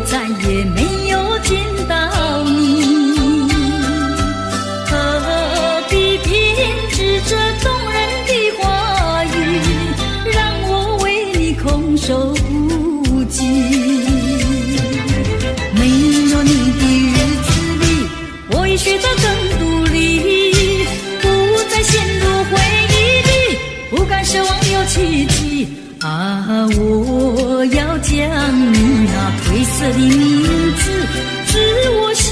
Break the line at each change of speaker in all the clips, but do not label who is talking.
再也没有见到你，何必编织这动人的话语，让我为你空守不及。没有你的日子里，我已学得更独立，不再陷入回忆里，不敢奢望有奇迹。我要将你那褪色的名字，自我心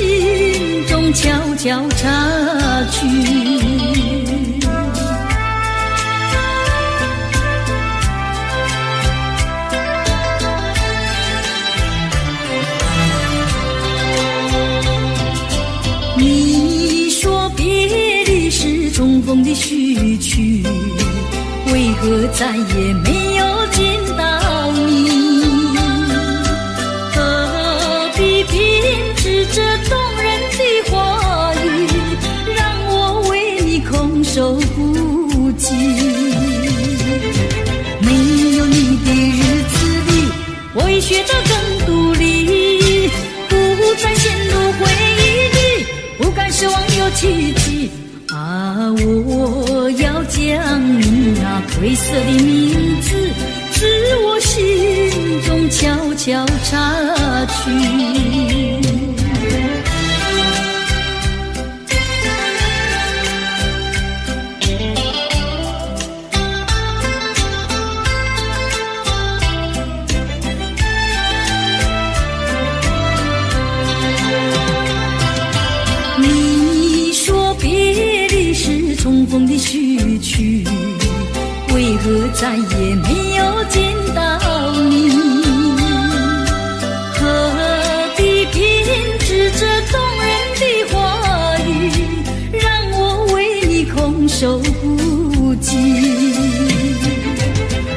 中悄悄插去。你说别离是重逢的序曲，为何再也没有见到你？何必编织这动人的话语，让我为你空守不及。没有你的日子里，我已学得更独立，不再陷入回忆里，不敢奢望有奇迹。我要将你那褪色的名字，自我心中悄悄插去。重逢的序曲，为何再也没有见到你？何必编织这动人的话语，让我为你空守不及。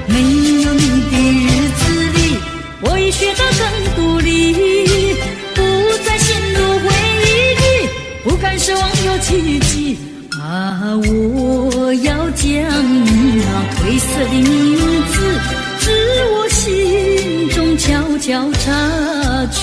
没有你的日子里，我已学得更独立，不再陷入回忆里，不敢奢望有奇迹。我要将你那褪色的名字，自我心中悄悄插去。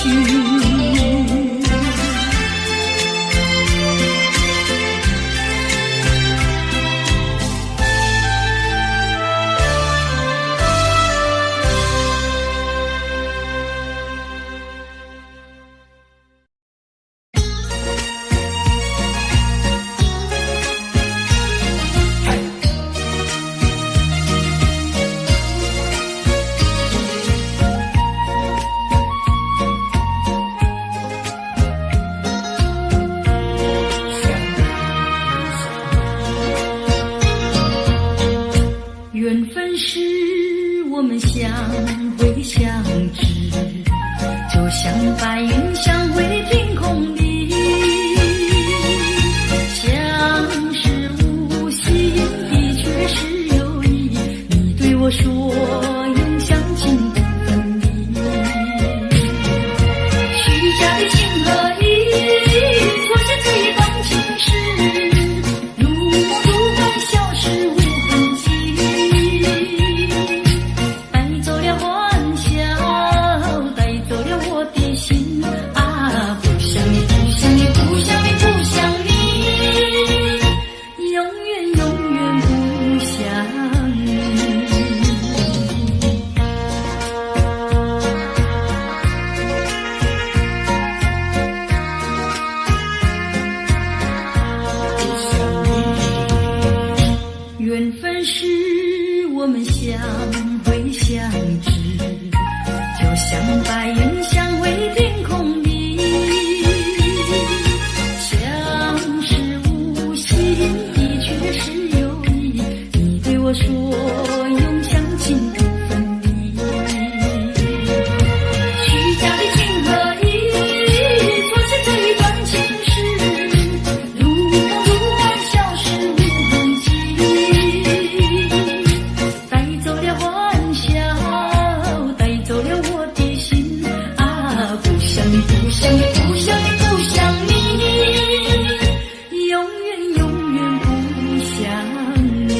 缘分是我们相会相知，就像白云相会天空里，相识无心的却是有意，你对我说永相亲不分离，虚假的情和意错现这一段情事，如梦如幻消失无痕迹，缘分是我们相会相知，就像白云相会天空里，相识无心的却是有意，你对我说永相亲不分离，虚假的情和意错现这一段情事，如梦如幻消失无痕迹，不想你，不想你，不想你，永远永远不想你。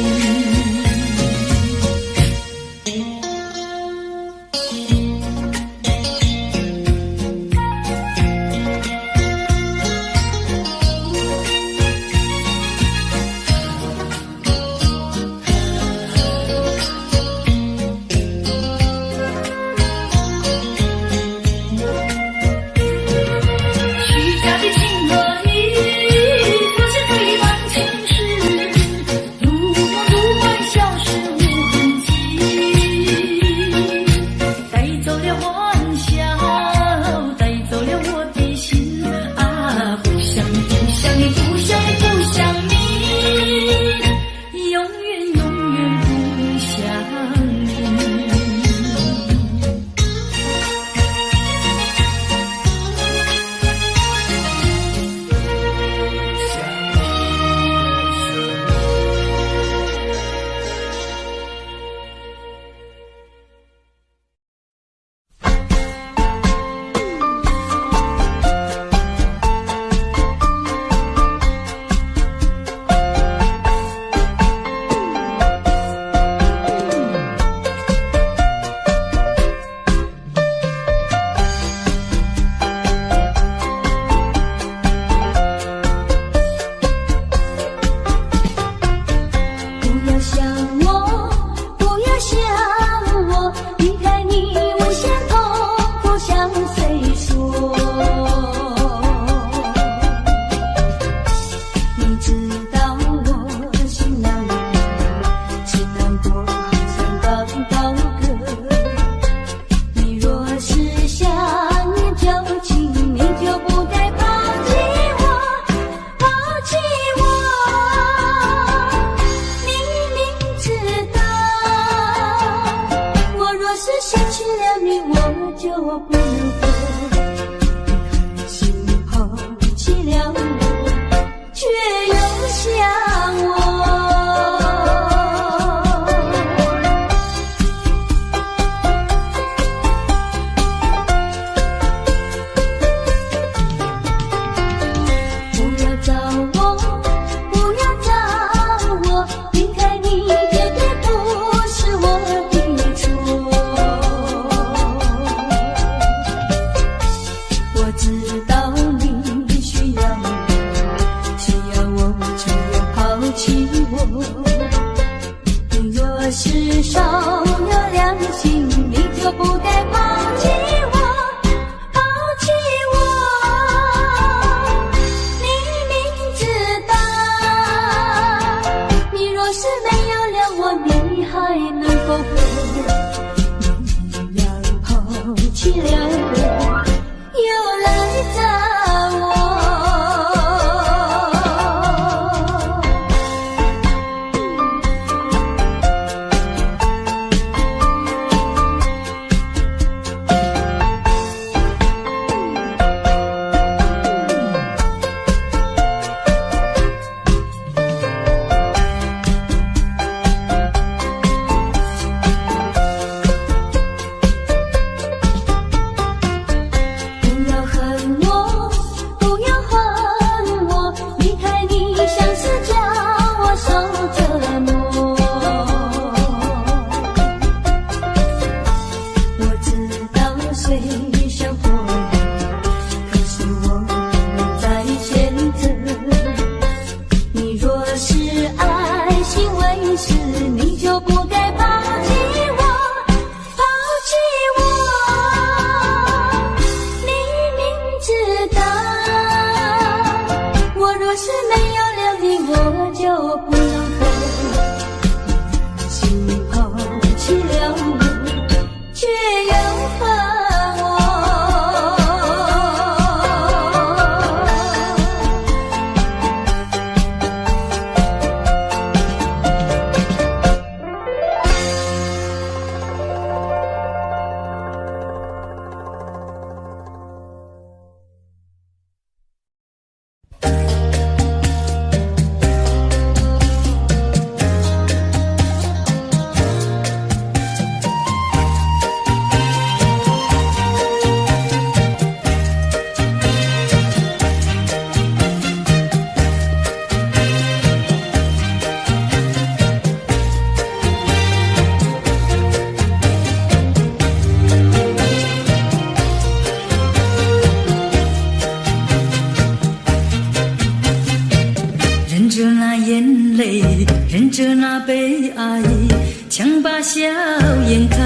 是没有了我，你还能够活？你要抛弃了我，又来找我。
忍着那悲哀，强把笑颜看，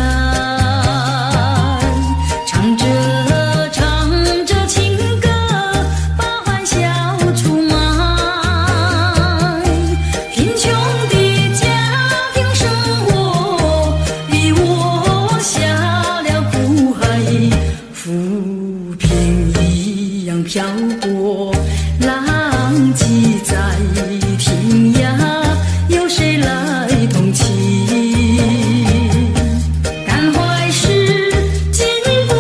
唱着情歌，把欢笑出卖。贫穷的家庭生活逼我下了苦海，浮萍一样漂泊，浪迹在天涯。有谁来同情？感怀时禁不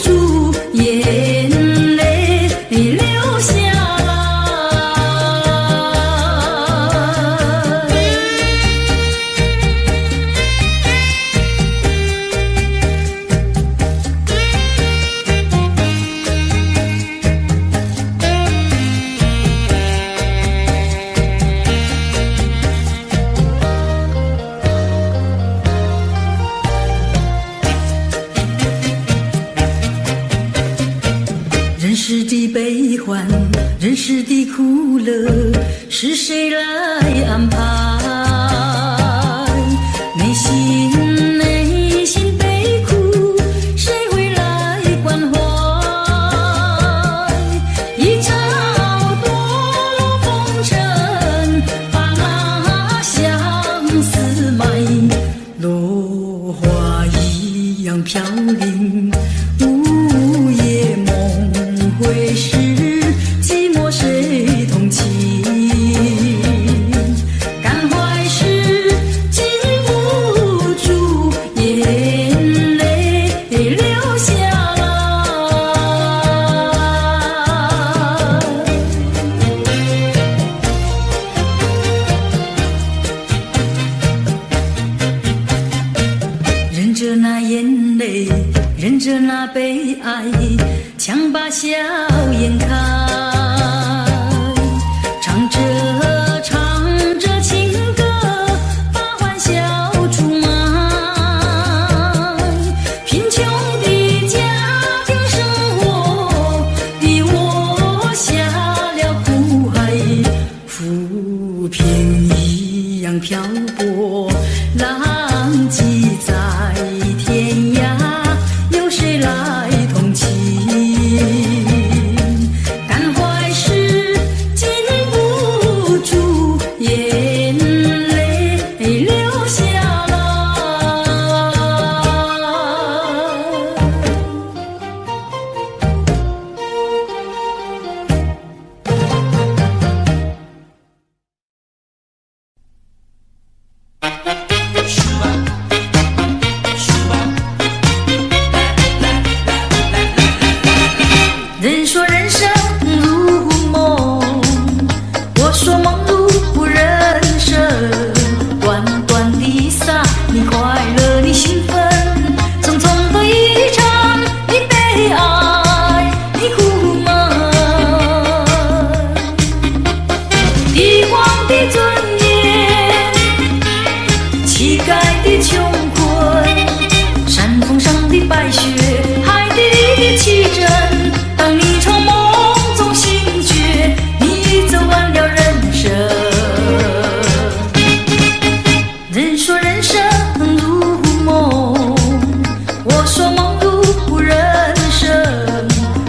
住眼泪流下来。人世的悲欢，人世的苦乐，是谁来安排？内心悲苦，谁会来关怀？一朝堕落风尘，把那相思埋，落花一样飘零，午夜梦回时，寂寞谁同情？感怀时禁不住眼泪流下来。忍着那眼泪，忍着那悲哀，强把笑颜开，唱着情歌，把欢笑出卖。贫穷的家庭生活逼我下了苦海，浮萍一样漂泊，浪迹在天涯。有谁来同情？感怀时禁不住眼泪的尊严，乞丐的穷困，山峰上的白雪，海底里的奇珍。当你从梦中醒觉，你走完了人生。人说人生如梦，我说梦如人生。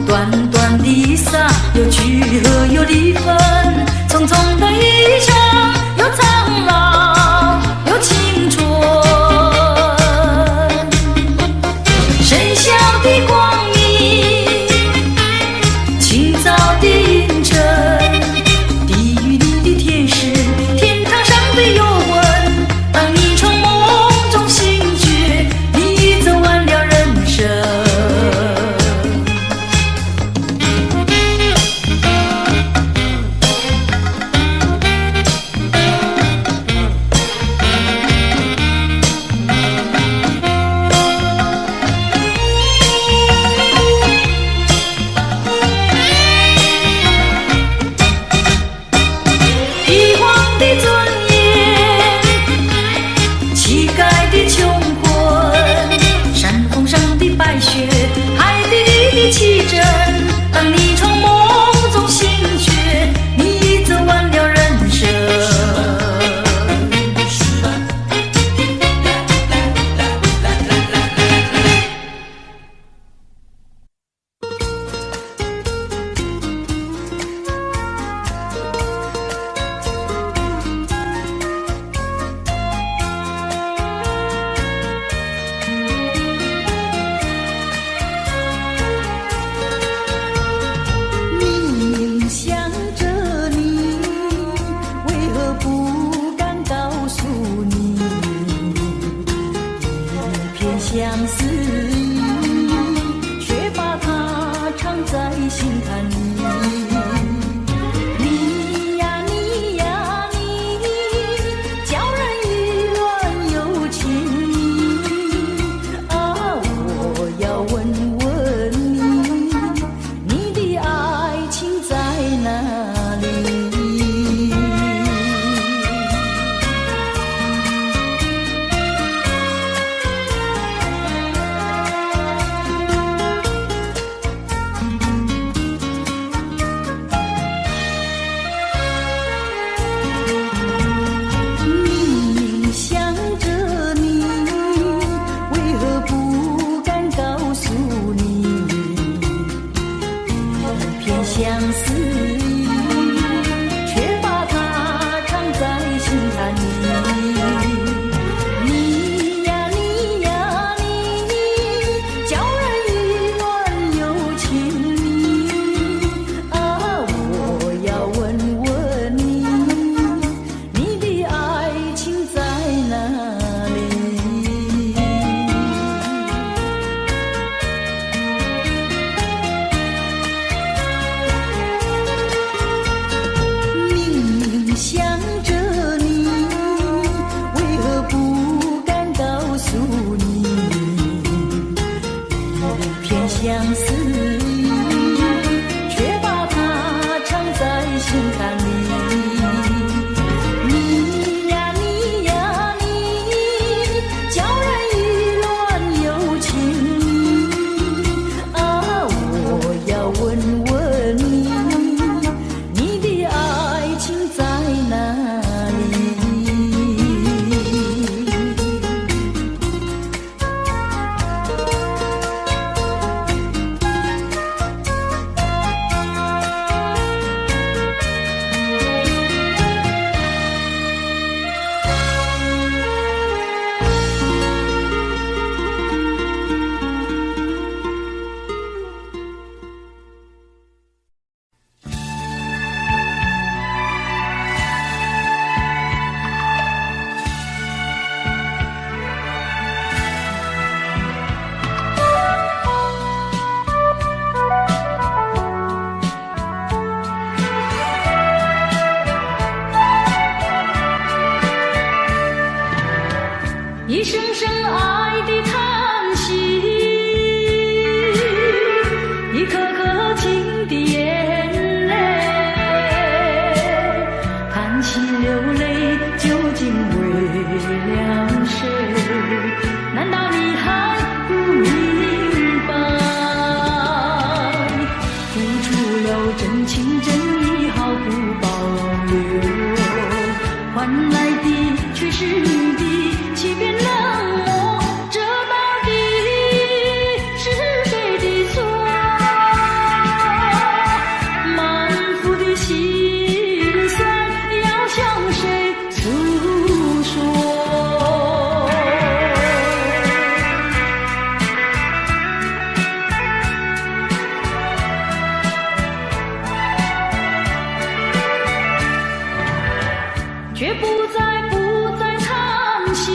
短短的一刹，有聚合有离分，匆匆的一场，有苍老有青春。深宵的光明，清早的阴沉，地狱里的天使，天堂上的幽魂。当你从梦中醒觉，你走完了人生。帝皇的尊严，乞丐的穷困，山峰上的白雪，海底里的奇珍。当你从梦中醒觉，你走完了人生。明明想着你，为何不敢告诉你？一片相思意，却把它藏在心坎里。你呀你呀你，叫人意乱又情迷。啊，我要问问你，你的爱情在哪里？明明想着你，为何不敢告诉你？一片相思意，却把它藏在心坎里。你呀你呀你，叫人意乱又情迷。啊，我要问问你，你的爱情在哪里？明明想着你，为何不敢告诉你？一片相思意，却把它藏在心坎里。你呀你呀你，叫人意乱又情迷。啊，我要问问你，你的爱情在哪里？一声声爱的叹息，一颗颗情的眼泪，叹息了流泪究竟为了谁？难道你还不明白？付出了真情真意毫不保留，换来的却是你的欺骗冷漠，这到底是谁的错？满腹的心酸要向谁诉说？却不再叹息，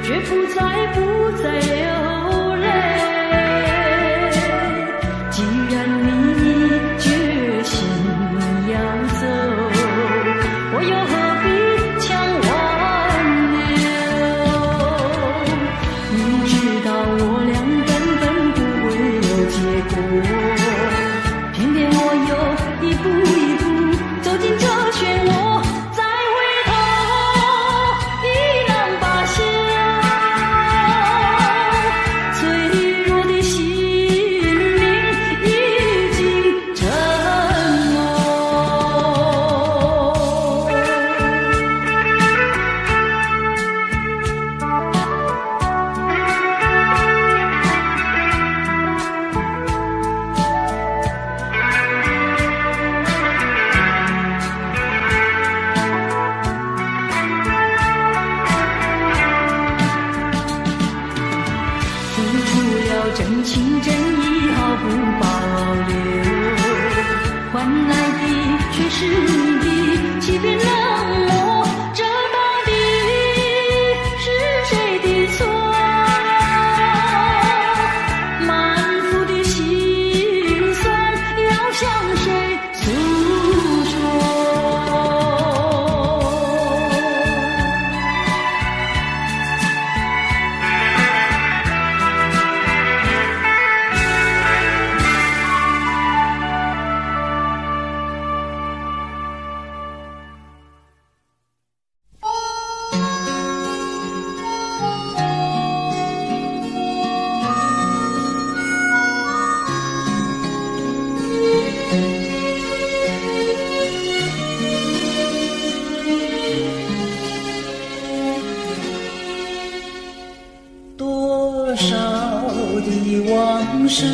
却不再流泪。既然你决心要走，我又何必强挽留？你知道我俩根本不会有结果，偏偏我又一步一步走进这漩涡，再回头已难罢休。脆弱的心灵已经沉默。付出了真情真意毫不保留，换来的却是你的欺骗冷漠，这到底是谁的错？满腹的心酸要向谁诉说？
多少的往事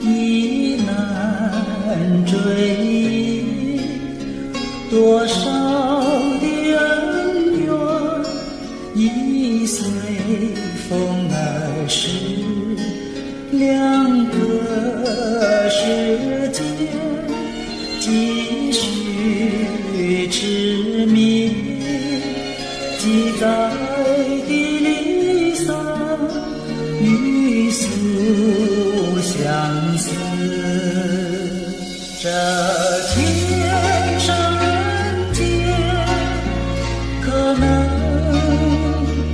已难追忆，多少的恩怨已随风而逝，两个世界继续痴迷，记载的离散与诉相思，这天上人间可能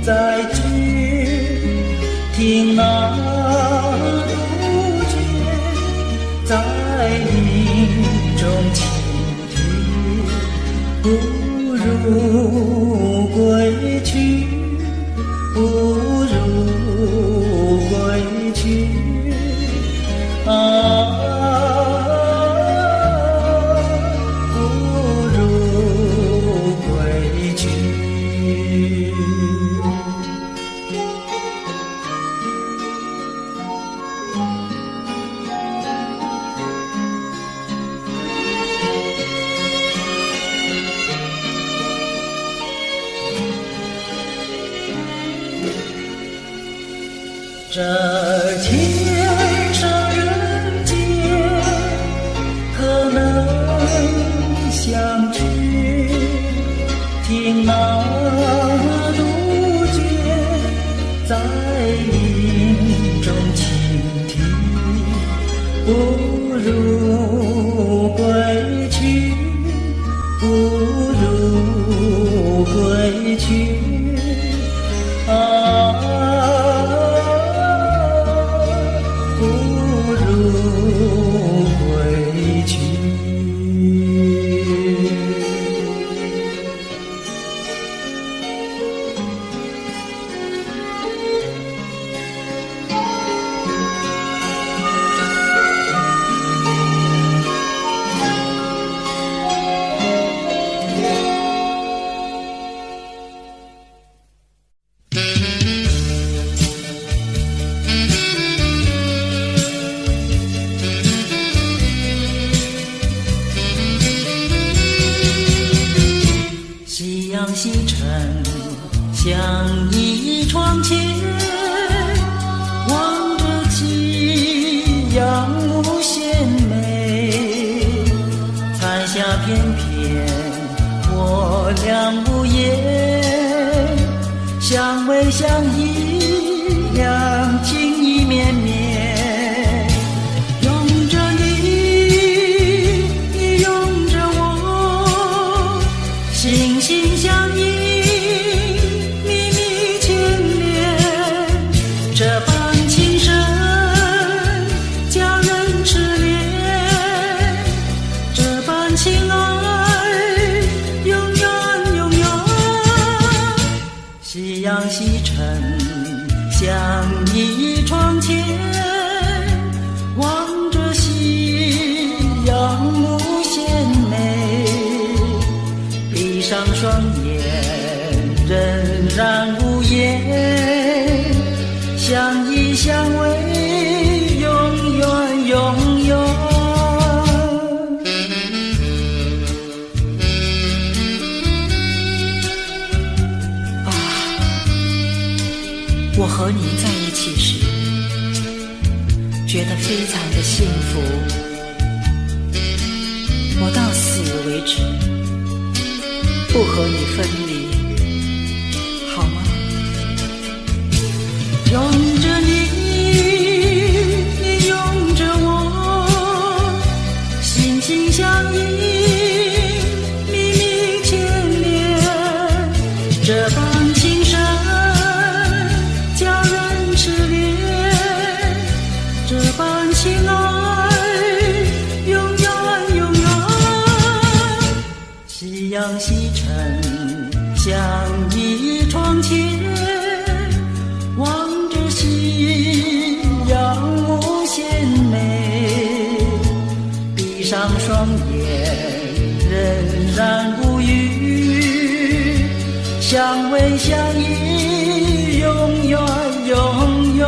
再聚，听那杜鹃在林中倾听，不如归去，不如归去啊，不如归去。这天上人间可能相聚，听那杜鹃在林中倾听，不如归去，不如归去啊，不如归去。西沉，像一窗前，望着夕阳无限美。彩霞翩翩，我俩无言，相偎相依，两情意绵绵。拥着你，你拥着我，心心相印，密密牵连。这般情深，叫人痴恋；这般情爱，永远永远。夕阳西沉，像一窗前，望着夕阳无限美。闭上双眼，仍然无言，相依相偎，永远永远。
我和你在一起时，觉得非常的幸福。我到死为止，不和你分离，好吗？
拥着你，你拥着我，心心相印，密密牵连。这般情深，叫人痴恋；这般情爱，永远永远。夕阳西沉，像一窗前，望着夕阳无限美。闭上双眼，仍然无语，相偎相依，永远永远。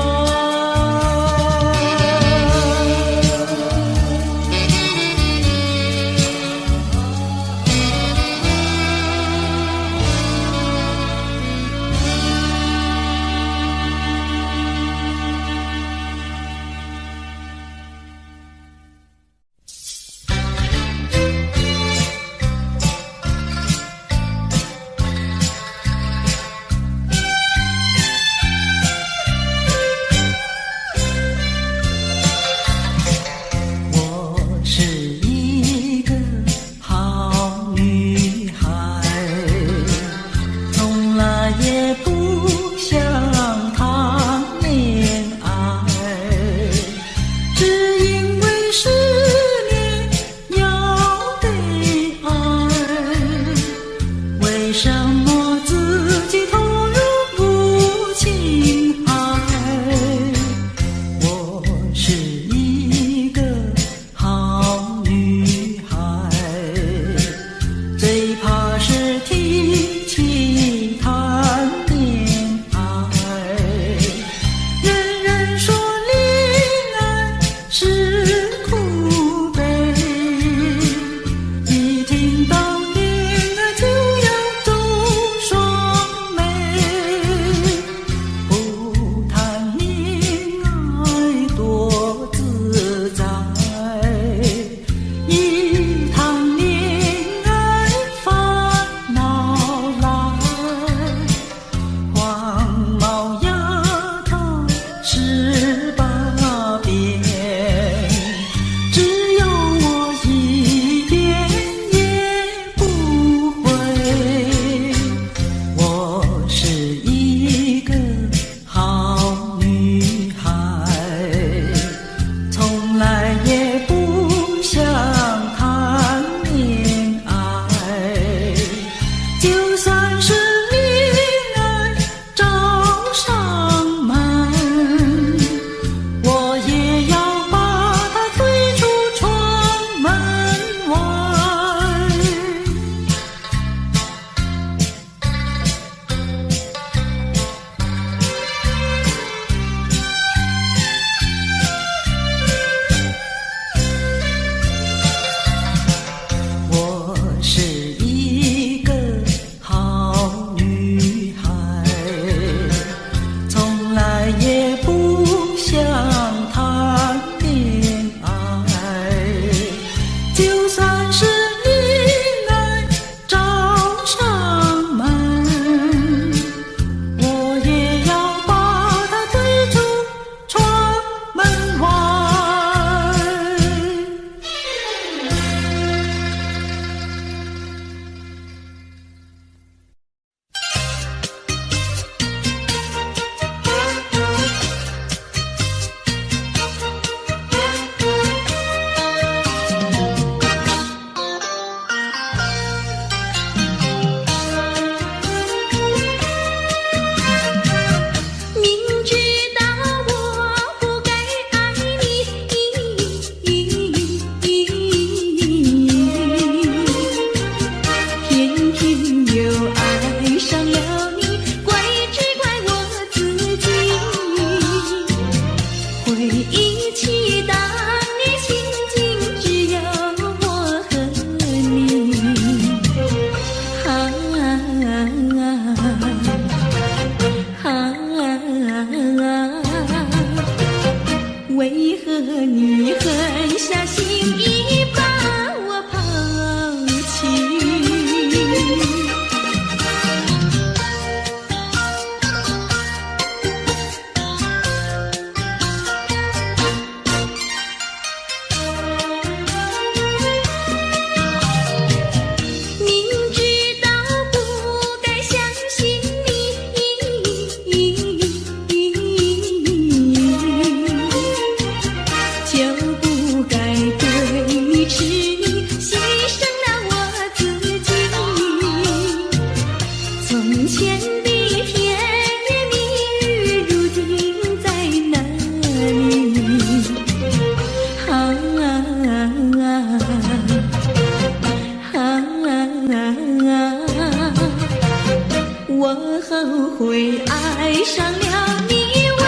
后悔爱上了你，为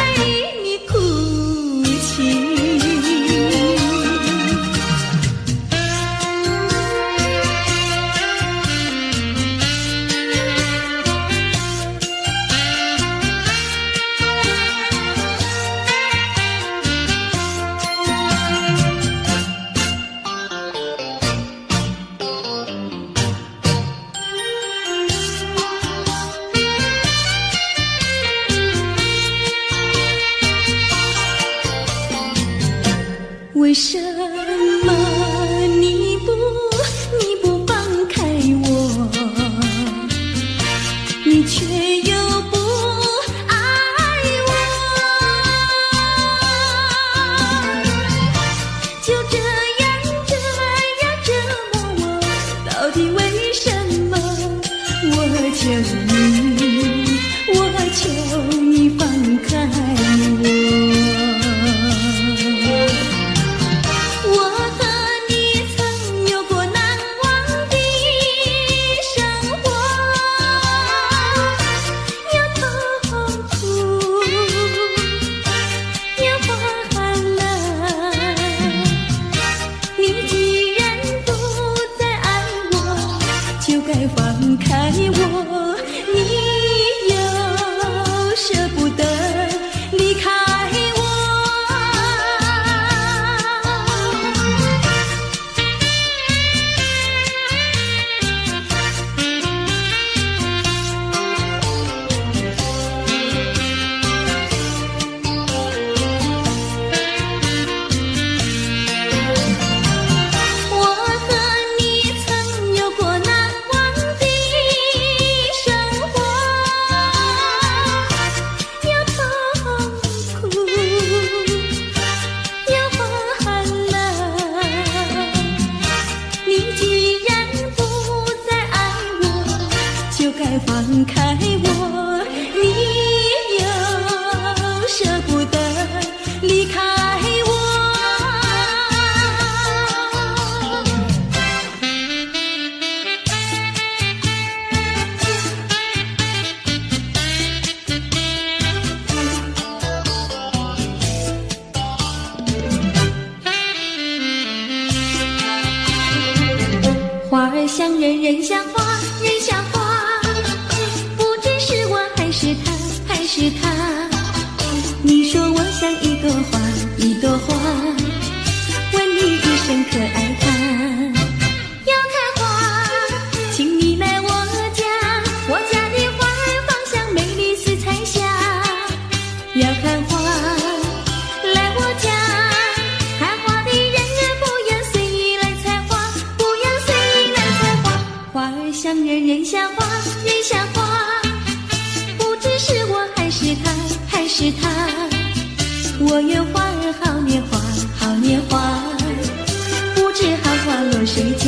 你哭泣。为什么你不放开我，你却又不爱我，就这样折磨我，到底为什么？我求你放开我。放开我，你又舍不得离开我。我和你曾有过难忘的生活，有痛苦，有欢乐。你既然不再爱我，就该放开我，你又舍不得离开我。花儿像人，人像花，人像花，不知是我还是他，还是他。你说我像一朵花，一朵花，问你一声可爱它。要看花，请你来我家，我家的花儿芳香美丽似彩霞。要看花，来我家，看花的人不要随意来采花，不要随意来采花。花儿像人，人像花，人像花，不知是我还是他，还是他。我愿花儿好年华，好年华，不知好花落谁家。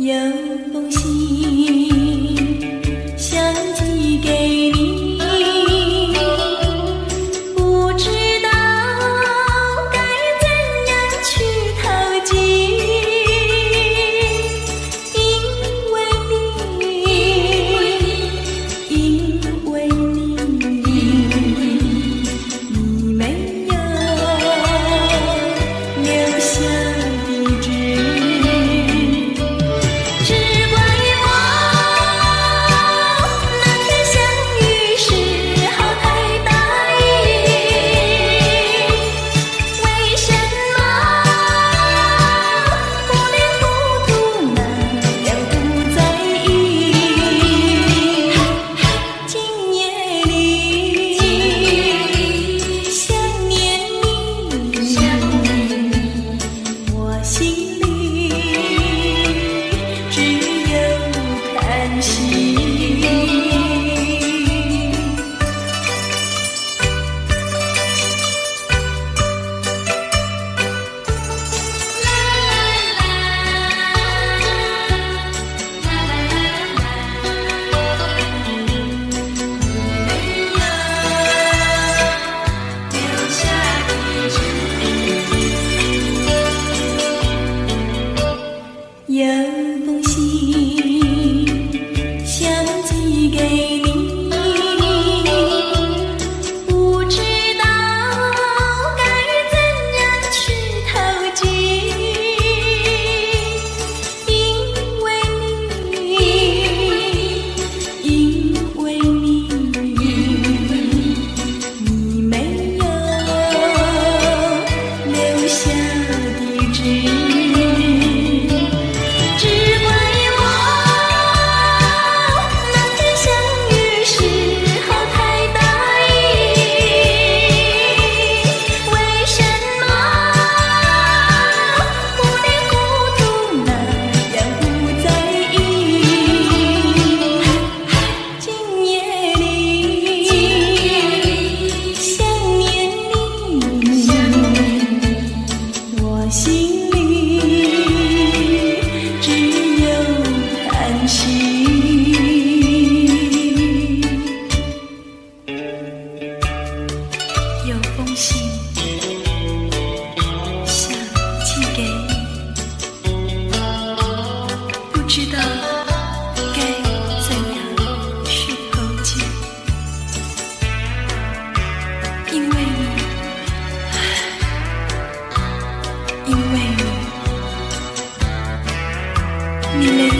有封信想寄给你，不知道该怎样去投寄，因为你没有留下地址。只怪我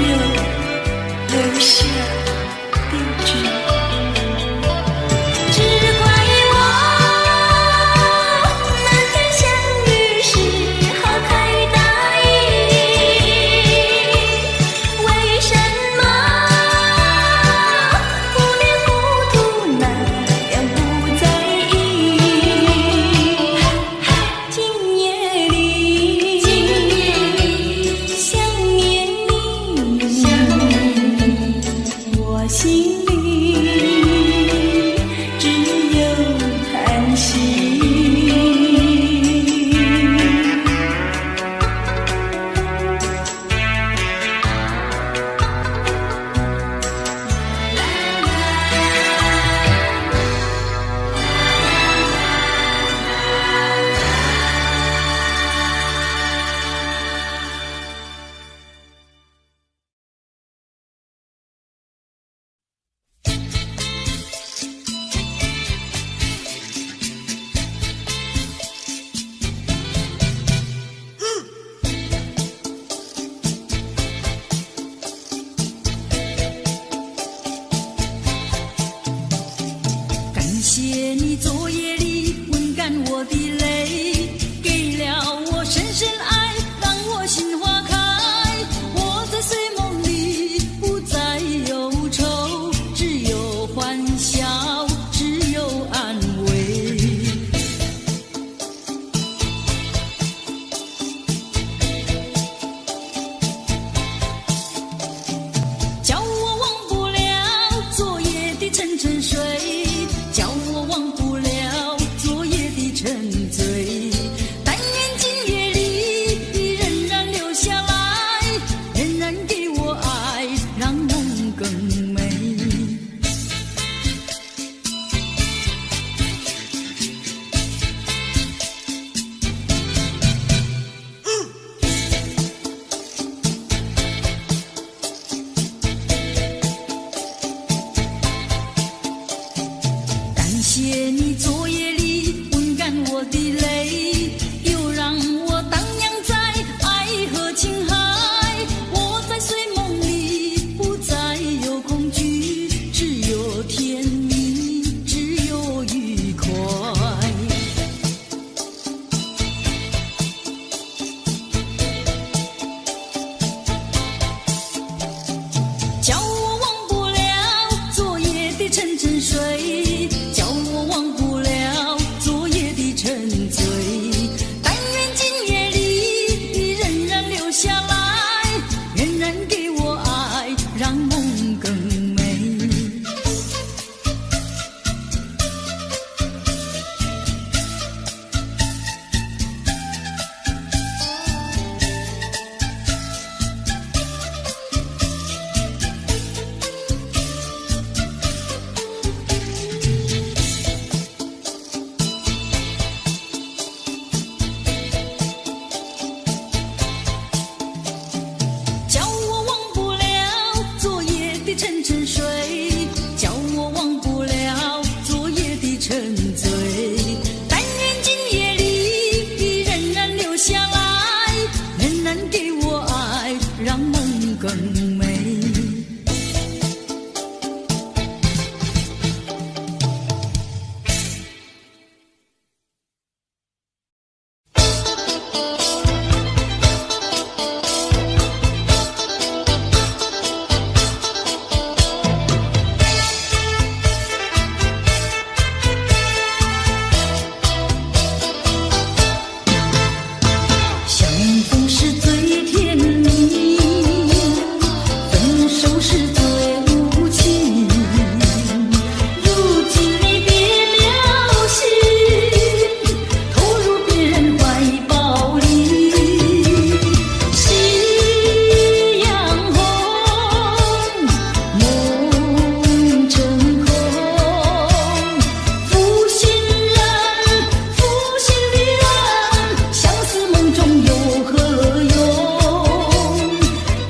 留下地址。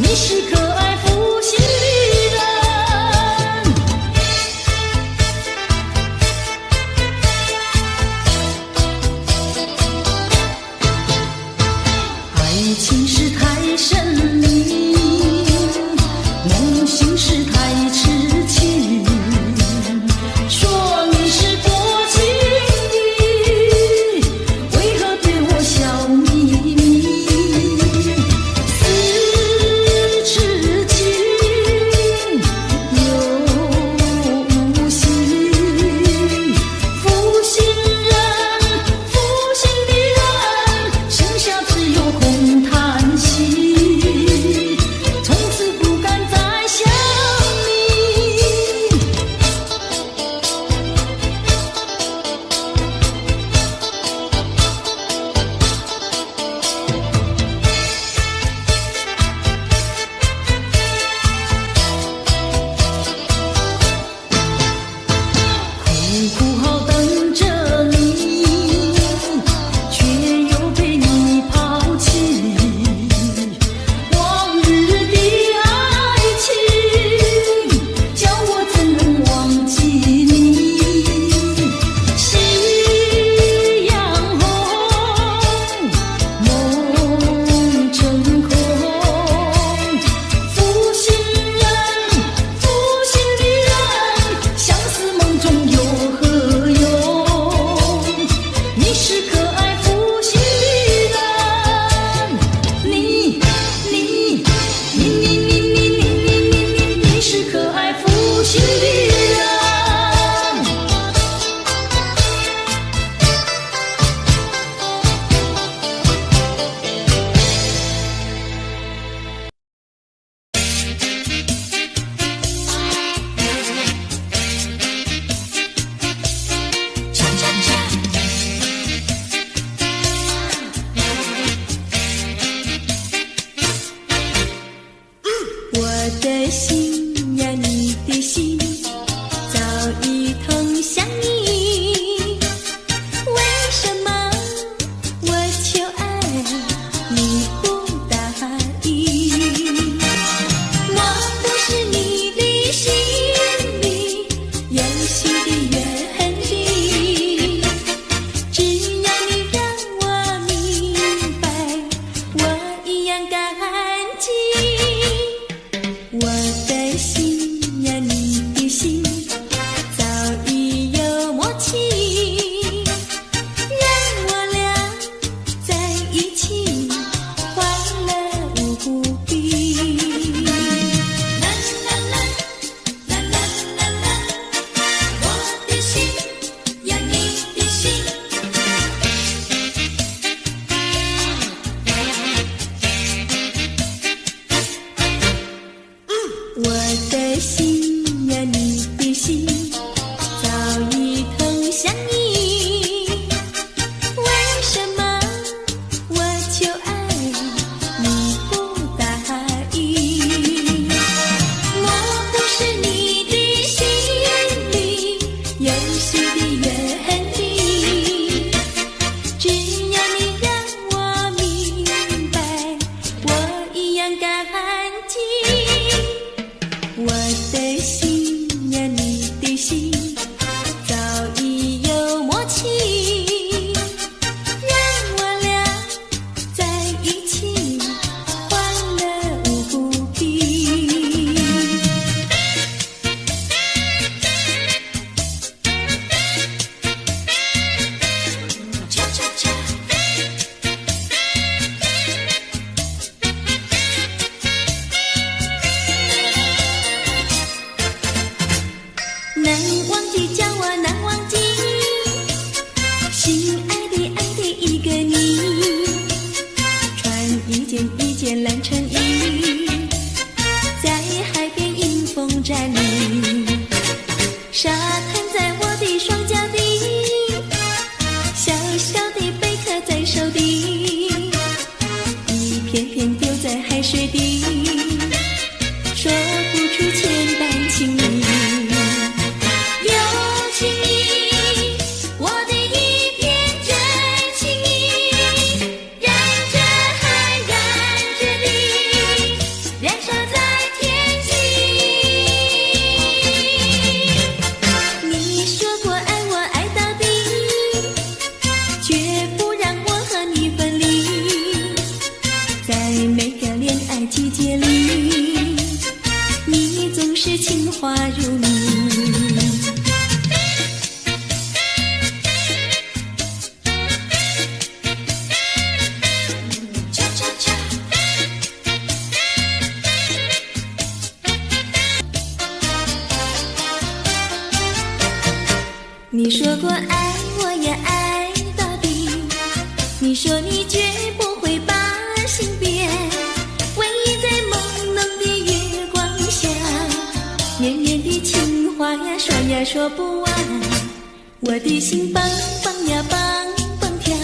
你是可爱负心的人。的心呀，你的心早已投向你，为什么我求爱你不答应？我不是你的心里游戏的原地，只要你让我明白，我一样感激。我的心呀，你的心早已有默契，让我俩在一起欢乐无比。啦啦啦啦啦啦啦，我的心呀，你的心。我的心呀，你的心早已投向你，为什么我求爱你不答应？我不是你的心里游戏的原地，只要你让我明白，我一样感激。我的心呀，你的心早已有默契，让我俩在一起欢乐无比。恰恰恰。难忘记叫我难忘记，心爱的一个你，穿一件蓝衬衣，在海边迎风站立，沙滩在我的双脚底，小小的贝壳在手底，一片片丢在海水底，说不出千般情意。季节里，你总是情话如你。恰恰恰。你说过爱我也爱到底，你说你绝不会把心变。绵绵的情话呀，说呀说不完，我的心蹦蹦呀蹦蹦跳，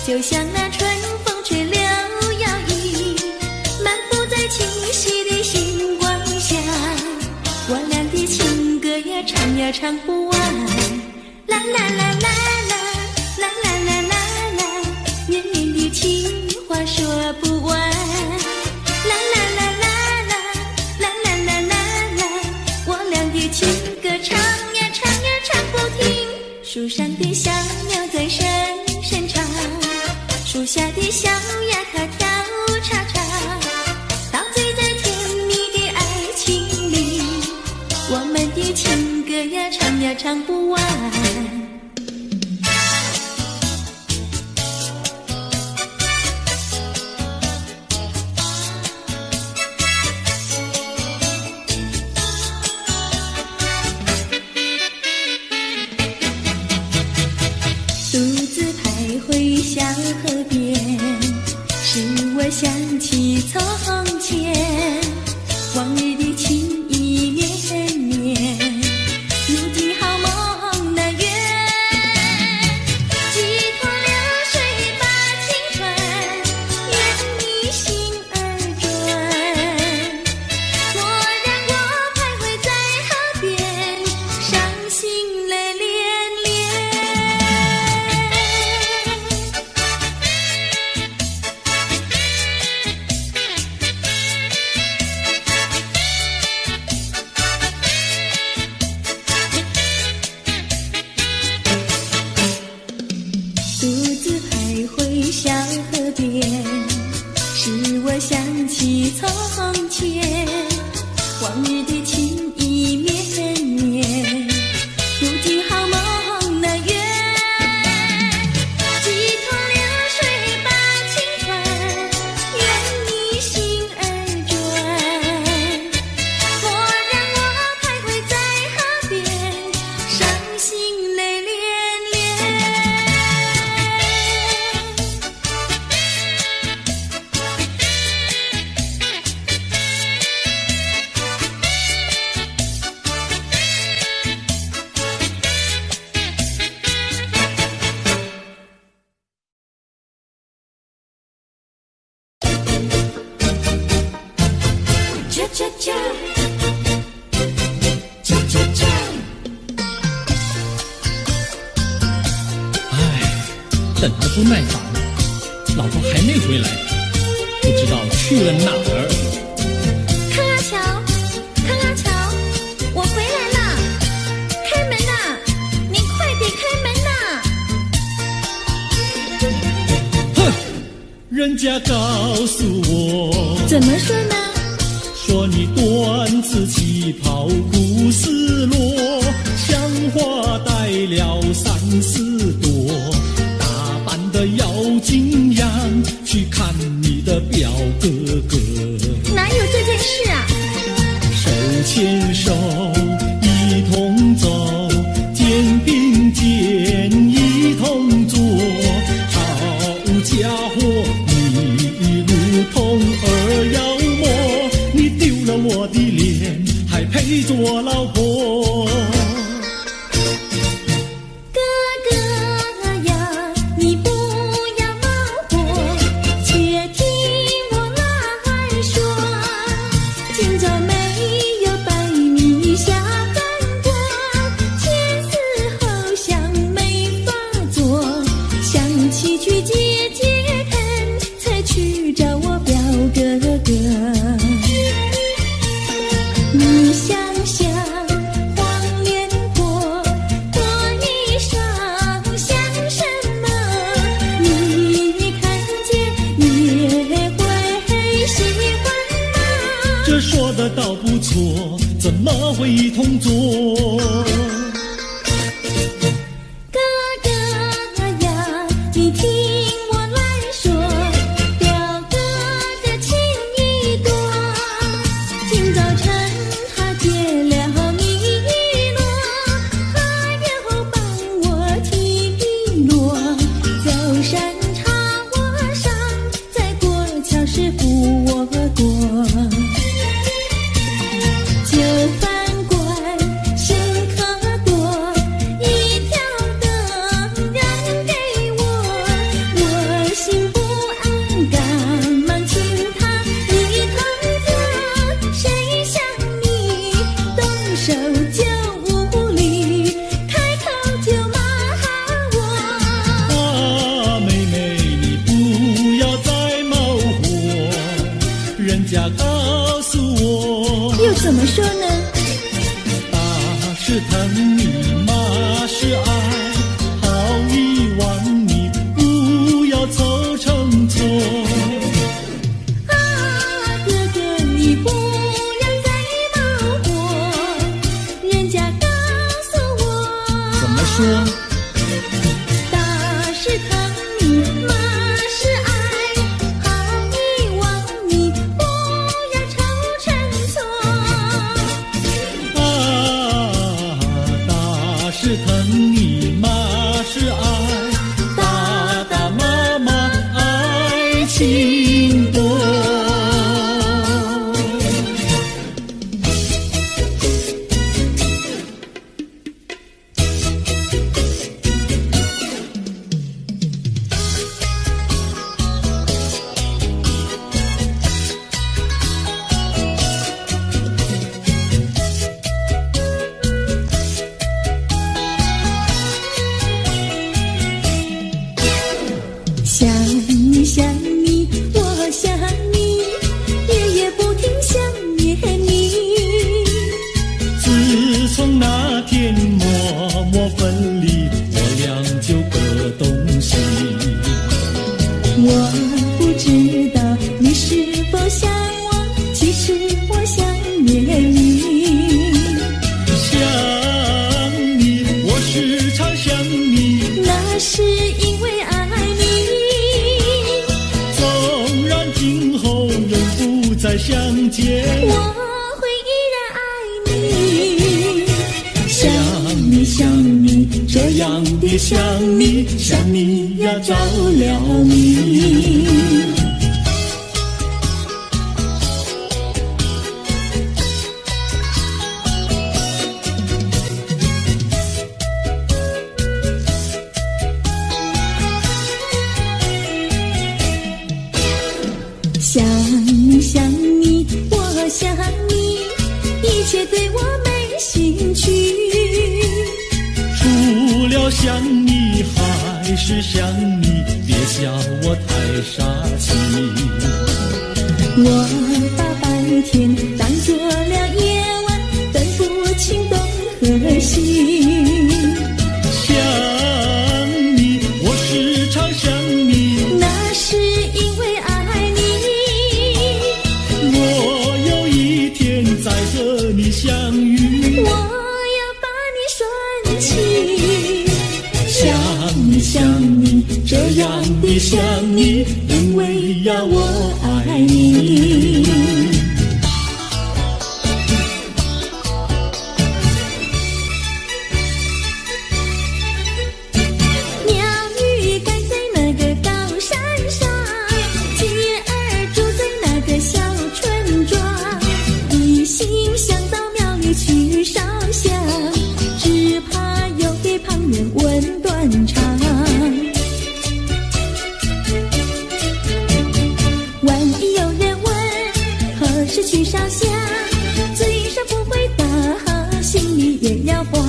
就像那春风吹柳摇曳，漫步在清晰的星光下，我俩的情歌呀唱呀唱不完，啦啦啦啦啦啦啦啦啦啦，绵绵的情话说不完，啦啦啦啦。情歌唱呀唱呀唱不停，树上的小鸟在声声唱，树下的小鸭它跳叉叉，陶醉在甜蜜的爱情里，我们的情歌呀唱呀唱不完。小河边，使我想起从前，往日的情意绵绵，如今好梦难圆。几头流水把青春沿你心儿转，啦
等得不耐烦，老婆还没回来，不知道去了哪儿。
康阿乔，康阿乔，我回来了，开门呐！你快点开门呐！
哼，人家告诉我，
怎么说呢？
说你端子旗袍古丝罗，像花戴了3、4朵，打扮得妖精样，去看你的表哥哥。
哪有这件事啊？
手牵手一同走，肩并肩一同坐，好家伙，你如同儿妖魔，你丢了我的脸，还陪着我老婆。
哥哥呀，你不要恼火，且听我来说，今朝没有拜你下饭锅，前思后想没法做，想起去解解恨，才去找我表哥哥。你想想黄脸婆过衣裳像什么？你看见也会喜欢吗？
这说的倒不错，怎么会一同做？
哥哥呀，你听我来说，表哥的情意多，今早晨他结了米罗，他又帮我提箫罗，走山插我上，再过桥是扶我过。就饭馆深可多，一条灯让给我，我心不安，赶忙请他一同坐。谁想你动手就无理，开口就骂我。
啊，妹妹，你不要再冒火，人家告诉我，
又怎么说呢？
打是疼你，骂是爱，好意望你不要凑成错。
啊，哥哥你不要再恼火，人家告诉我，
怎么说？
打是疼你，骂是爱，好意望你不要凑成错。
啊，打是疼你，骂是爱，打打骂骂爱情多。
想你想你，我想你，夜夜不停想念你。
自从那天默默分离，我俩就各东西。
我不知道你是否想我，其实我想念你。
想你，我时常想你，
那是因为爱你，
纵然今后人不再相见，
我会依然爱你。想你想你，这样的想你，想你呀着了迷。想你想你，我想你，一切对我没兴趣。
除了想你还还是想你，别笑我太傻气。
我把白天当作了夜晚，分不清东和西。
想你，我时常想你，
那是因为爱你。
若有一天再和你相遇，
我要把你拴起。想你想你，这样的想你，因为呀我爱你。鸟语盖在那个高山上，鸡儿住在那个小村庄，一心想到庙里去烧香，只怕又给旁人问断肠。万一有人问何时去烧香，嘴上不回答，心里也要慌，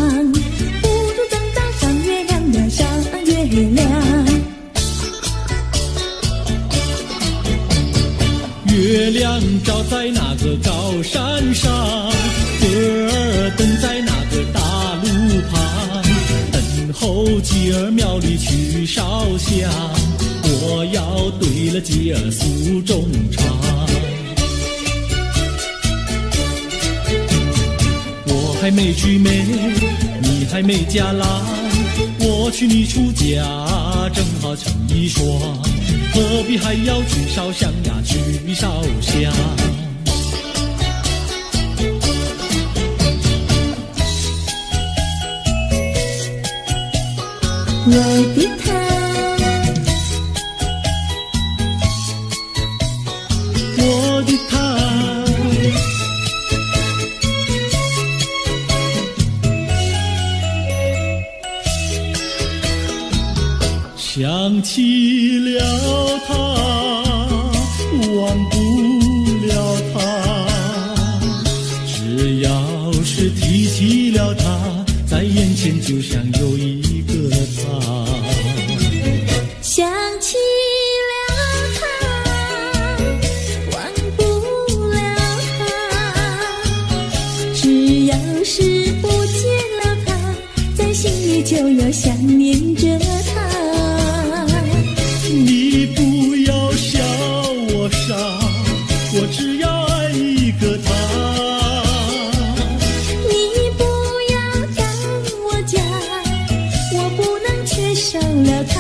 不如等到上月亮呀上月亮。
月亮照在那个高山上，歌儿等在那个大路旁，等候鸡儿庙里去烧香，我要对了鸡儿诉衷肠。我还没娶妹，你还没嫁郎，我娶你出嫁正好成一双，何必还要去烧香呀去烧香。
我的他，
我的他，想起了他，忘不了他，只要是提起了他，在眼前就像有一个他。
想起了他，忘不了他，只要是不见了他，在心里就要想念着他。
你不要笑我傻，我只要爱一个他。
你不要当我假，我不能缺少了他，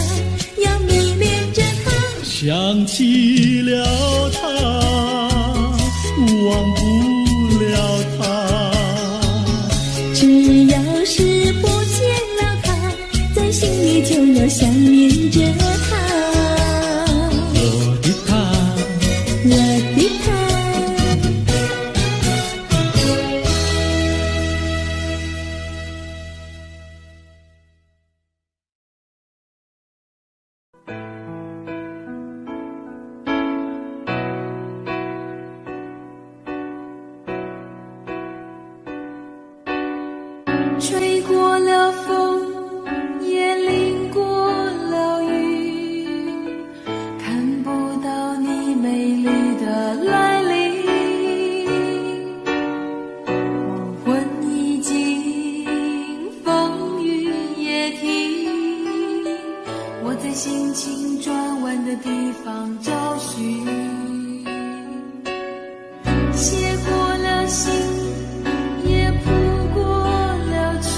要迷恋着他。
想起了他，忘不了他，
只要是不见了他，在心里就要想念着他。
我的他，
我的他，
吹过了风，也淋过了雨，看不到你美丽的来临。黄昏已经，风雨也停，我在心情转弯的地方找寻，写过了信，也谱过了曲，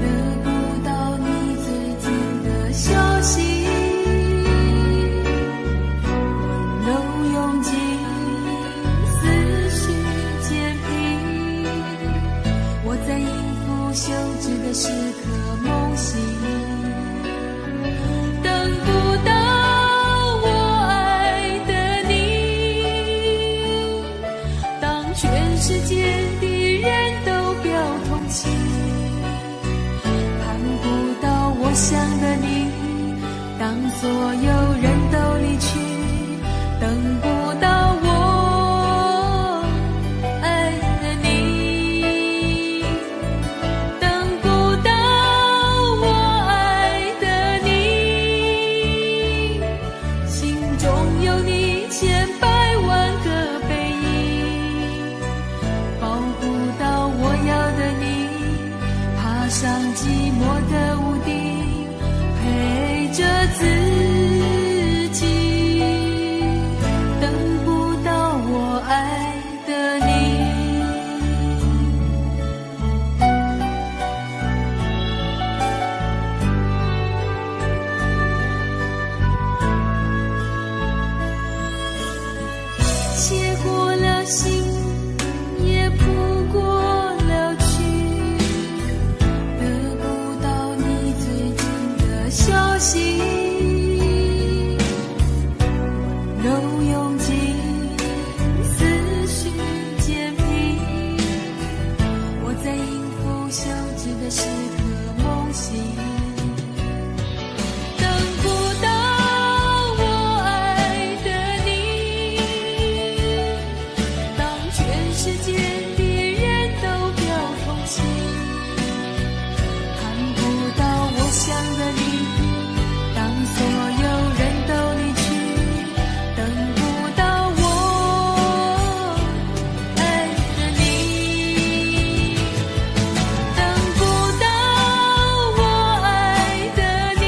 得不到你最近的消息。温柔涌进思绪渐平，我在应付休止的时刻梦醒，等不到我爱的你。当全世界的人都表同情，看不到我想的你。当所有人都离去，等不到我爱的你。等不到我爱
上寂寞的屋顶，陪着自己，等不到我爱的你。写过了信，也谱过了曲，得不到你最近的消息，都用尽思绪煎皮，我在应付消极的时刻梦醒，等不到我爱的你，当全世界的人都表同情，看不到我想的你，当所有人都离去，等不到我爱的你，等不到我爱的你，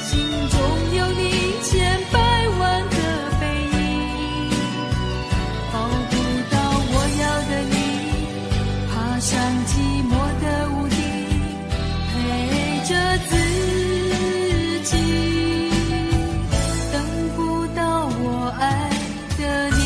心中有你千百万个背影，抱不到我要的你，爬上寂寞的屋顶，陪着自己，等不到我爱的你。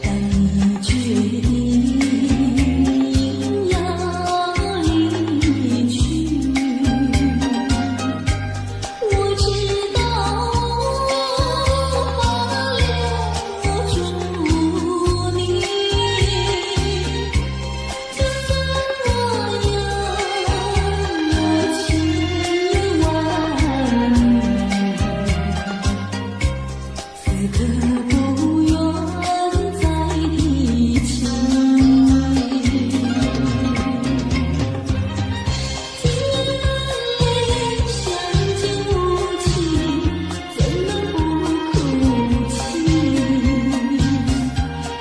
当你决定要离去，我知道无法留住你，就算我有千万里，此刻不愿再提起。今夜泪相见无期，怎能不哭泣？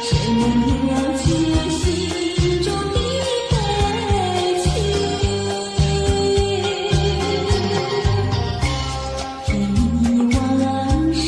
谁能了解心中的悲情？天已晚时，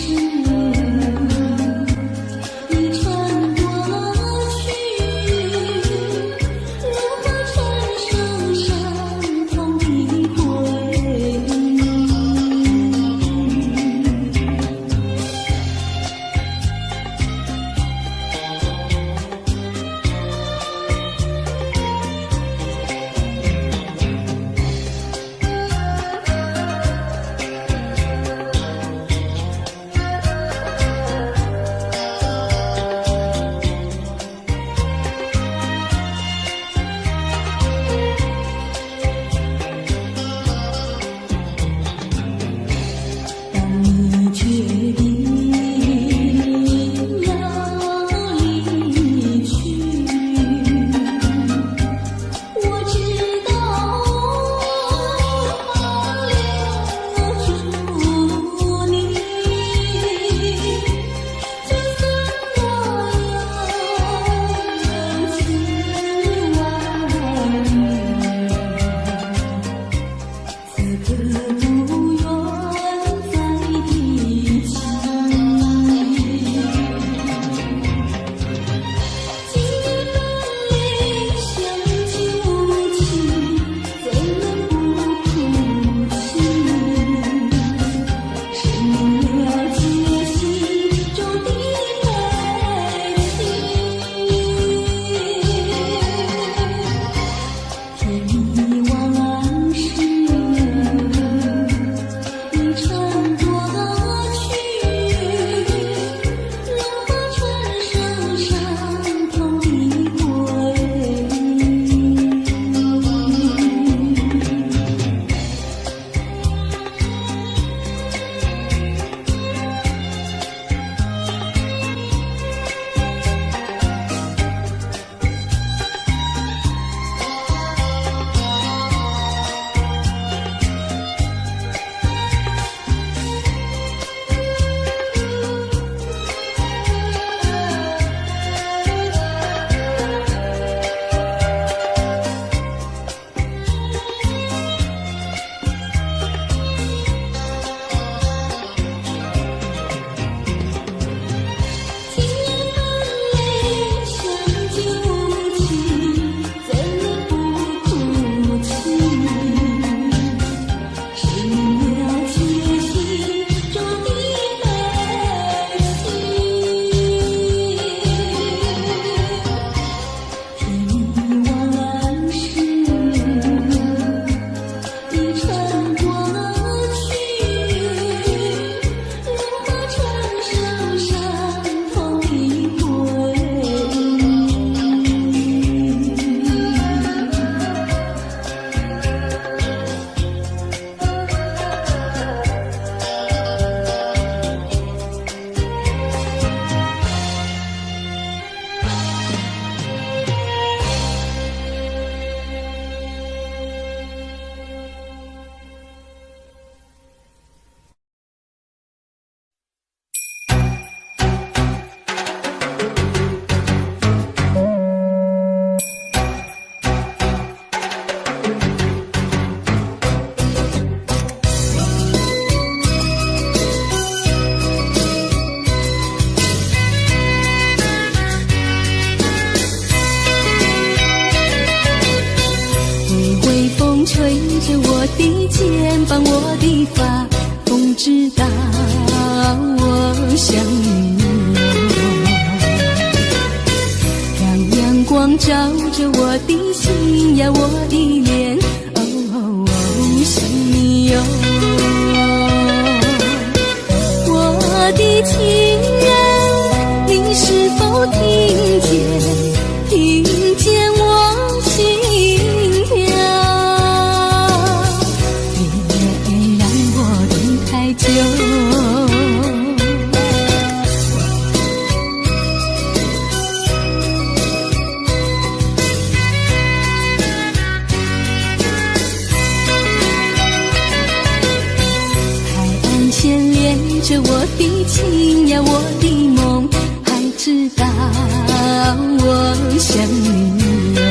着我的肩膀，我的发，风知道我想你哦。让阳光照着我的心呀，我的脸，哦，想你哟。我的情人，你是否听见我心跳？别让我等太久。海岸线连着我的情呀，我的梦，还知道我想你哦。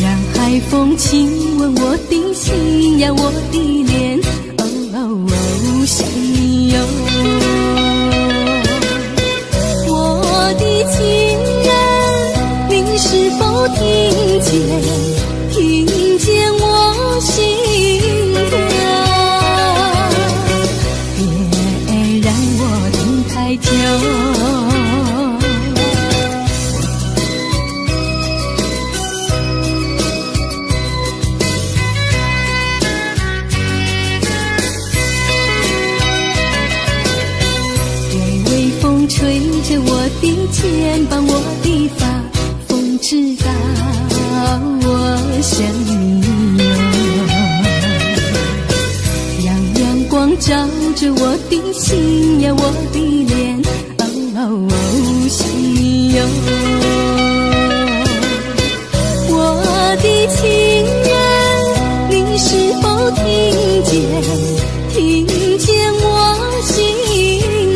让海风亲吻我的心呀，我的脸，哦，想你哟。我的情人，你是否听见我心跳？别让我等太久。吹着我的肩膀，我的发，风知道我想你哟。让阳光照着我的心呀，我的脸，哦，想你哟。我的情人，你是否听见我心跳？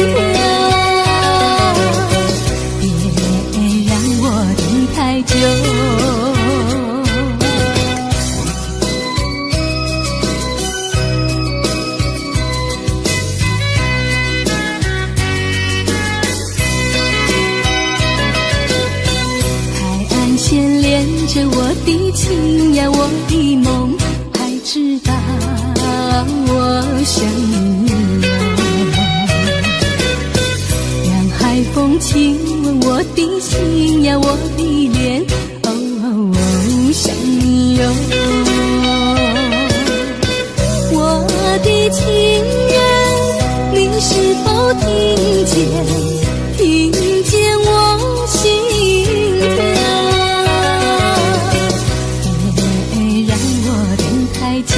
太久。海岸线连着我的情呀，我的梦，还知道我想你哟。让海风亲吻我的心呀，我的脸，哦，想你哟。我的情人，你是否听见我心跳？别让我等太久。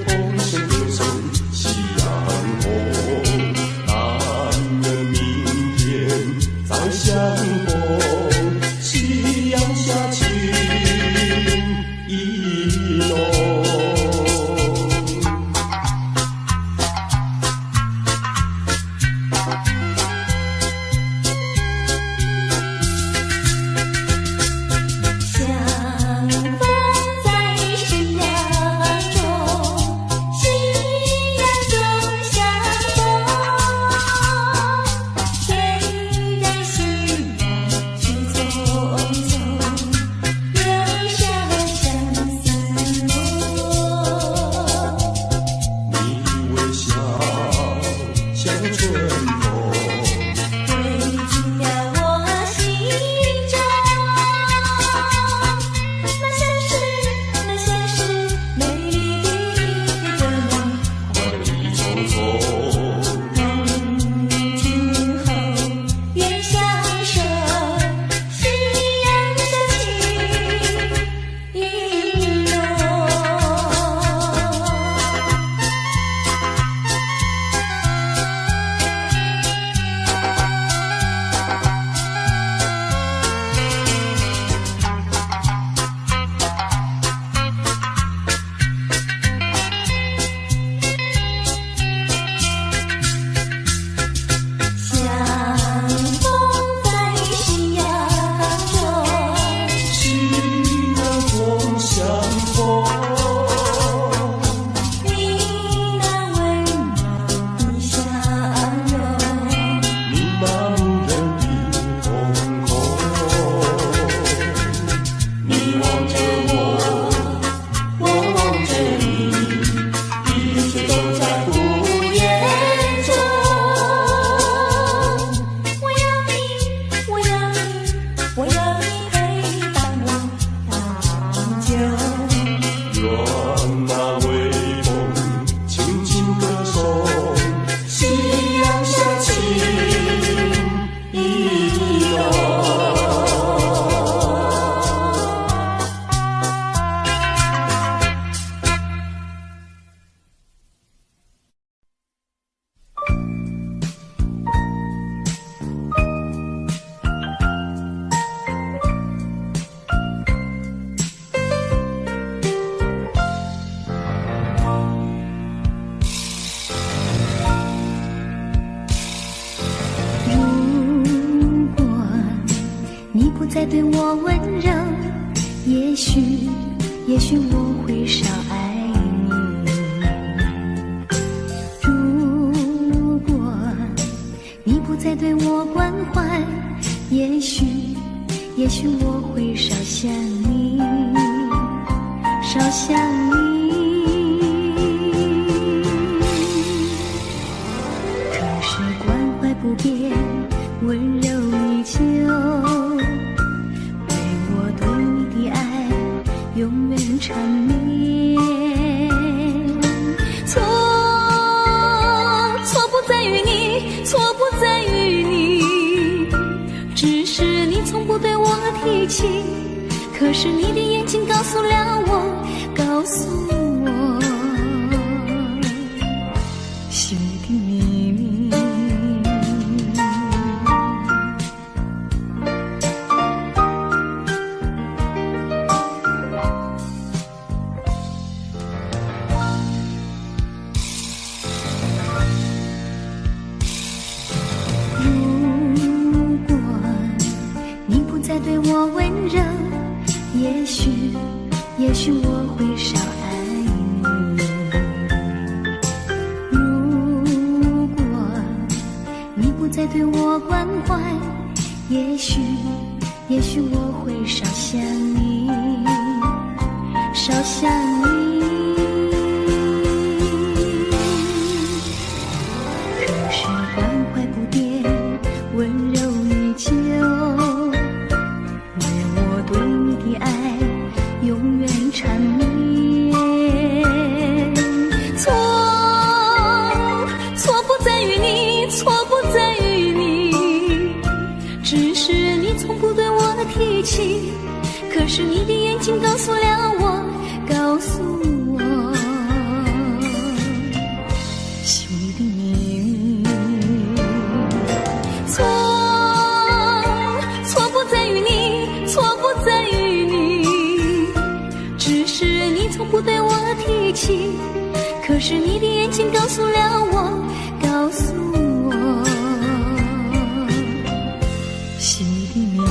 同声歌颂夕阳红，但愿明天再相逢，夕阳下情意浓。
再对我温柔，也许我会少爱你。如果你不再对我关怀，也许我会少想你，少想你。可是关怀不变，温柔依旧，永远缠绵。错不在于你，错不在于你，只是你从不对我提起。可是你的眼睛告诉了我，心里的秘密。再对我温柔，也许我会少爱你。如果你不再对我关怀，也许我会少想你，少想你。可是关怀不变，温柔依旧，永远缠绵。错不在于你，错不在于你，只是你从不对我提起。可是你的眼睛告诉了我，
可是你的眼睛告诉了我，告诉我心里面。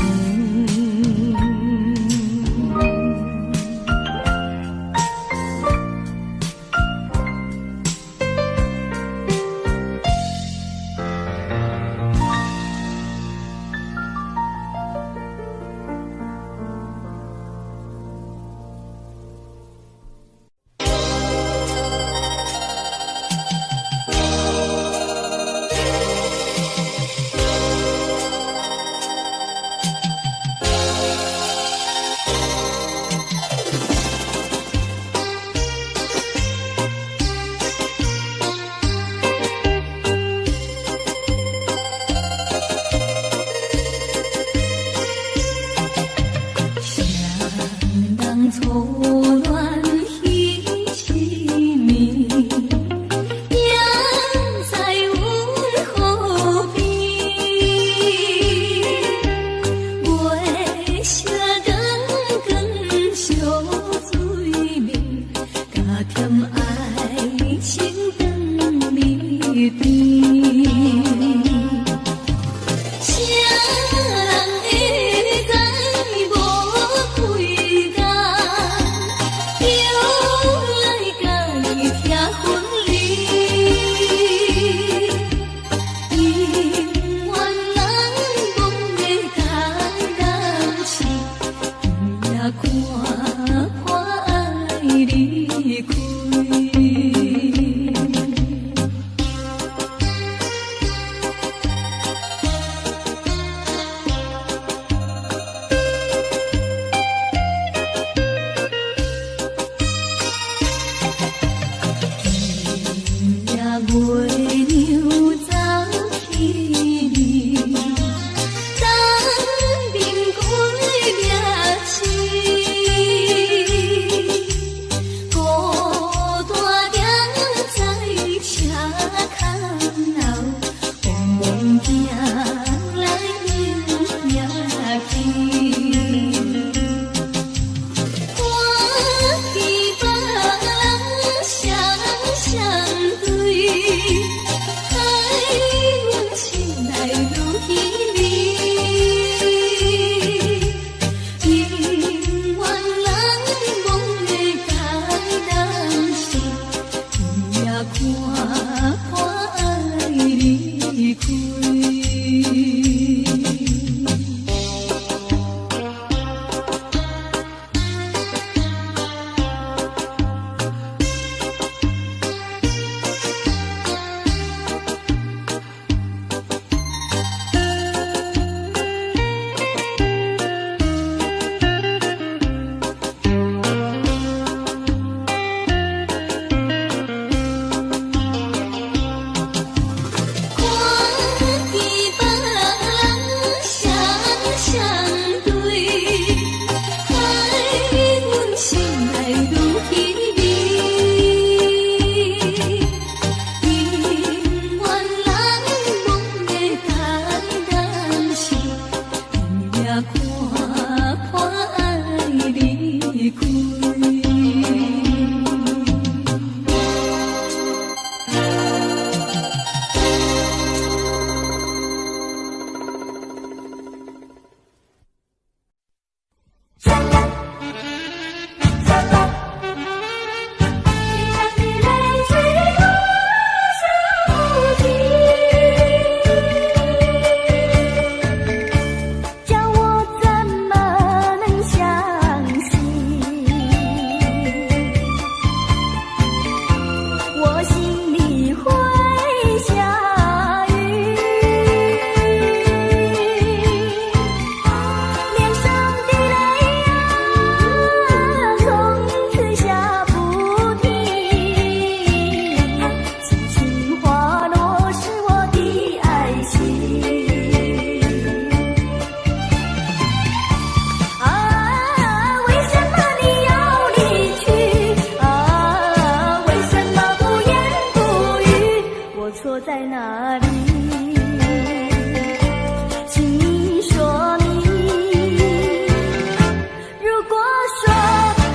说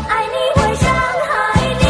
爱你会伤害你。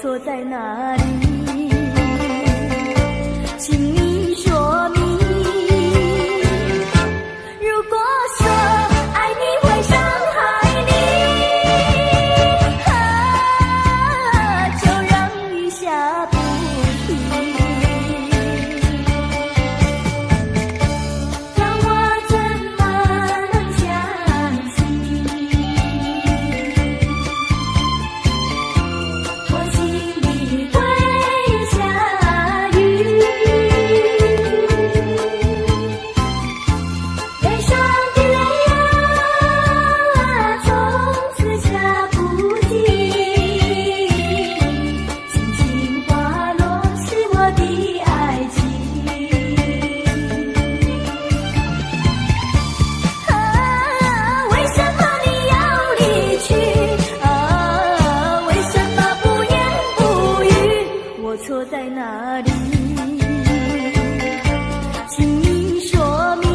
错在哪里？请你说明。如果说爱你会伤害你，就让雨下不停。让我怎么能相信？我心里会下雨。悲伤的泪啊，从此下不尽。轻轻滑落是我的爱情。为什么你要离去？为什么不言不语？我错在哪里？请你说明。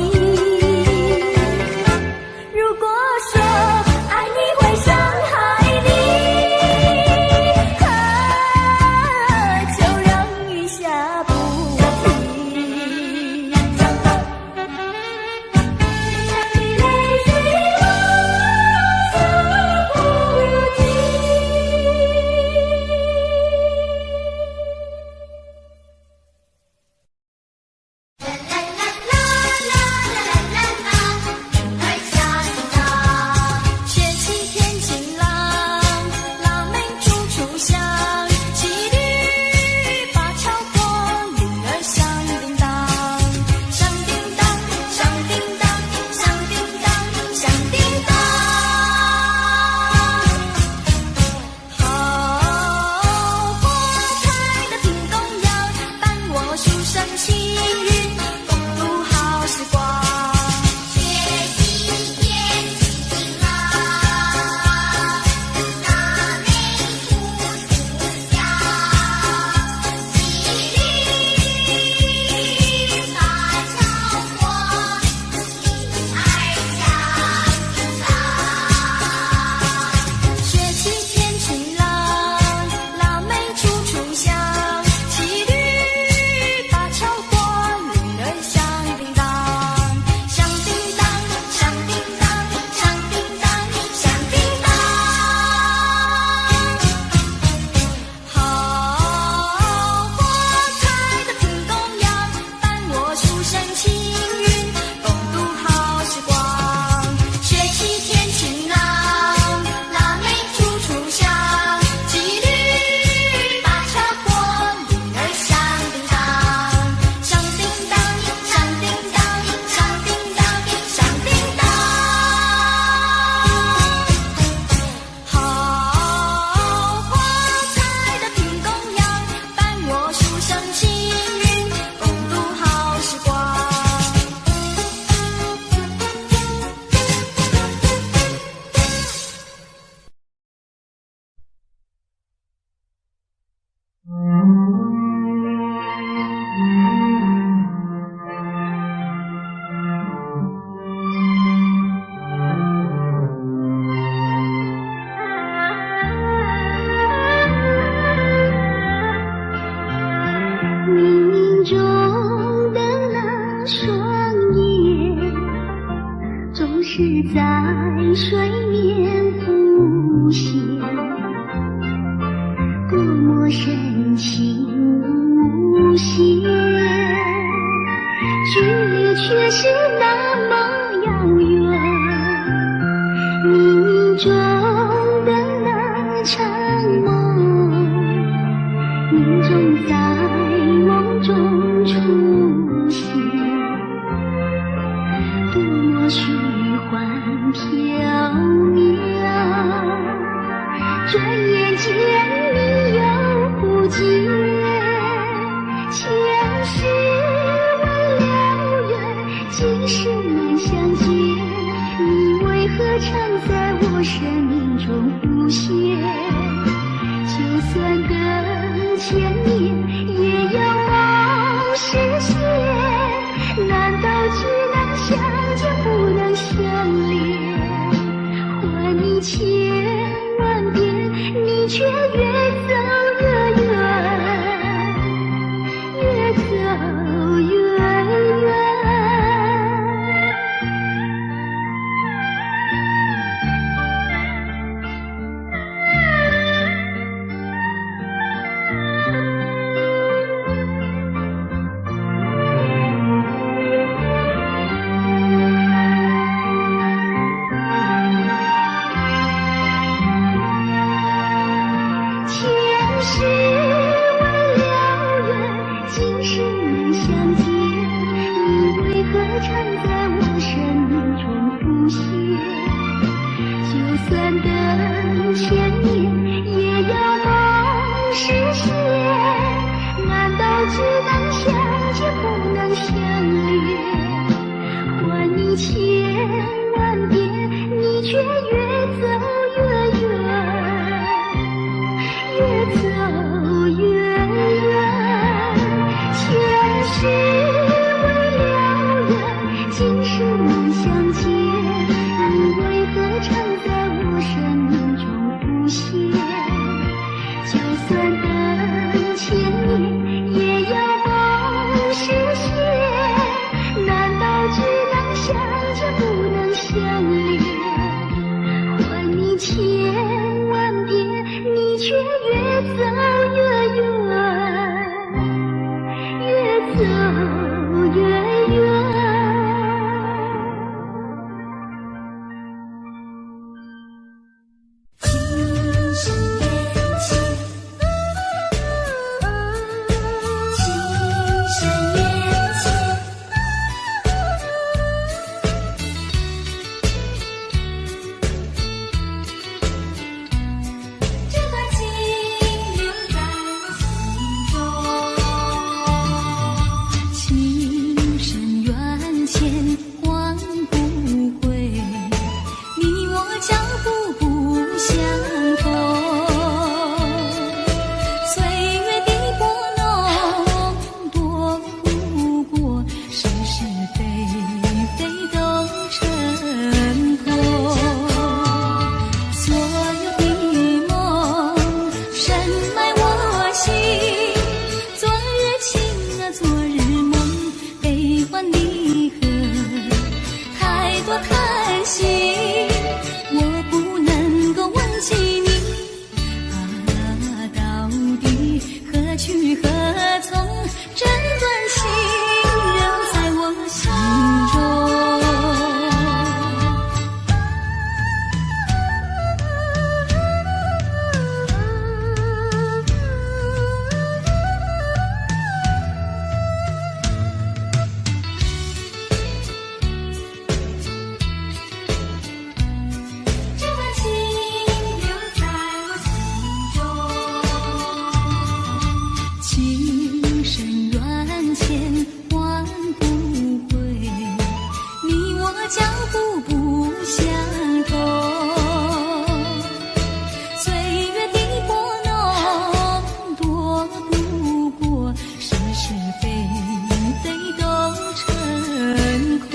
如果说爱你会伤害你，就让雨下不停。泪水落下不停。雪气天晴朗，腊梅处处香，骑驴把桥过，铃儿响叮当，响叮当，响叮当，响叮当，响叮当。好花开的品公羊，伴我书生青云，共度好时光。雪气天晴朗，腊梅处处香，骑驴把桥过，铃儿响叮当。雪气天晴朗，腊梅处处香，骑驴把桥过，铃儿响叮当，响叮当，响叮当，响叮当，响叮当。好花开的品公羊，伴我书生青云，共度好时光。雪气天晴朗，腊梅处处香，骑驴把桥过，铃儿响叮当，响叮当，响叮当，响叮当，响叮当。好花开的品公羊，伴我书生青云，共度好时光。
冥冥中的那双眼，总是在水面浮现，多么深情无限，距离却是那么遥远。冥冥中的那场梦，你总在梦中出现，多么虚幻缥缈，转眼间你又不见，前世未了缘，今生难相见，你为何常在我生命中浮现？就算等千年，也要梦实现。难道只能相见不能相恋？换你千万遍，你却越走越时能相见，你为何常在我身中浮现？就算等千年，也要梦实现。难道只能相见不能相恋？还你千万遍，你却越走越远，越走越远。前世为了缘，今世能相见，你为何常在我身中浮现？就算等千年，也要梦实现。难道只能相见不能相恋？还你千万遍，你却越走越远，越走越远。今生缘浅，今生缘浅。这段情留在我心中，情深缘浅换不回，你我脚步不相同。岁月的波动，躲不过是是非非都成空。所有的梦深埋我心，昨日情啊昨日梦，悲欢离合太多叹息，我不能够忘记你啊，到底何去何从？这段情仍在我心中。这段情留在我心中，情深缘浅换不回，你我脚步不相同。岁月的波动，躲不过是是非非都成空。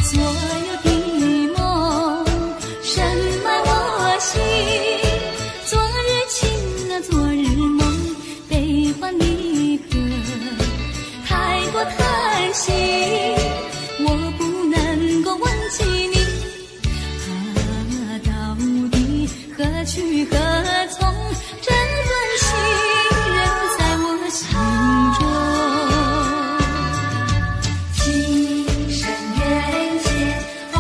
所有的梦深埋我心，昨日情啊昨日梦，悲欢离合太多叹息，我不能够忘记你啊，到底何去何从？这段情仍在我心中。情深缘浅换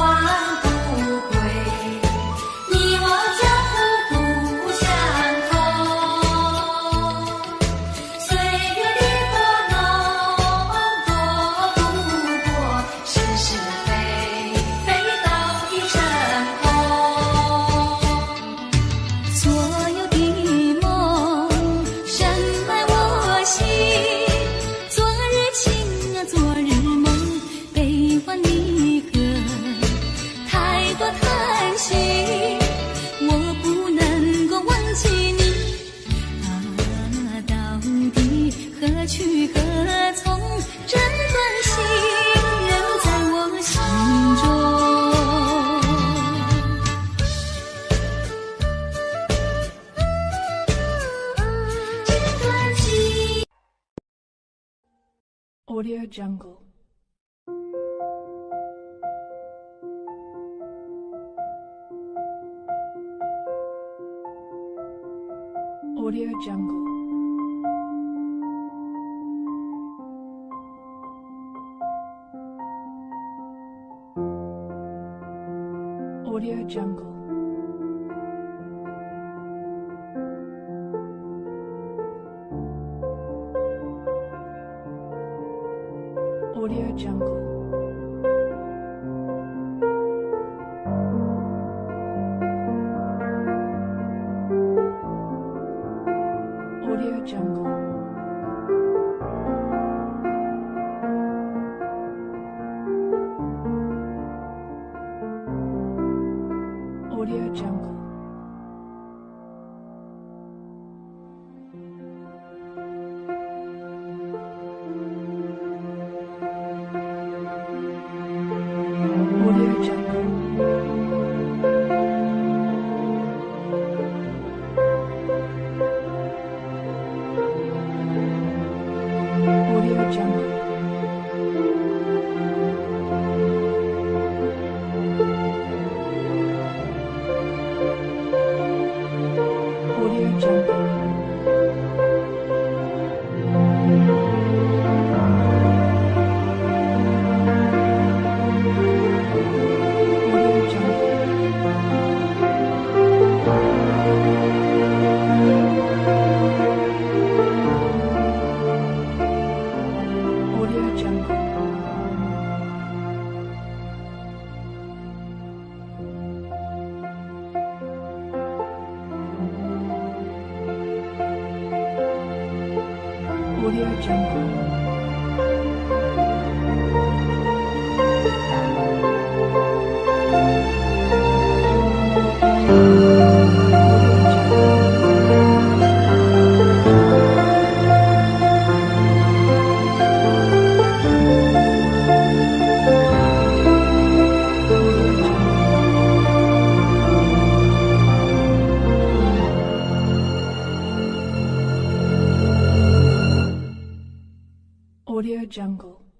不回，你我脚步不相同。岁月的波动，躲不过是是非非都已成空。所有的梦深埋我心，昨日情啊昨日梦，悲欢离合太多叹息，我不能够忘记你啊，到底何去何从？这段情仍在我心中。这段情。
Audio Jungle. Audio Jungle. Audio Jungle. Audio Jungle. Audio Jungle. Audio Jungle. Audio Jungle. Audio Jungle. Audio Jungle. Audio Jungle. Audio Jungle. Audio Jungle. Audio Jungle.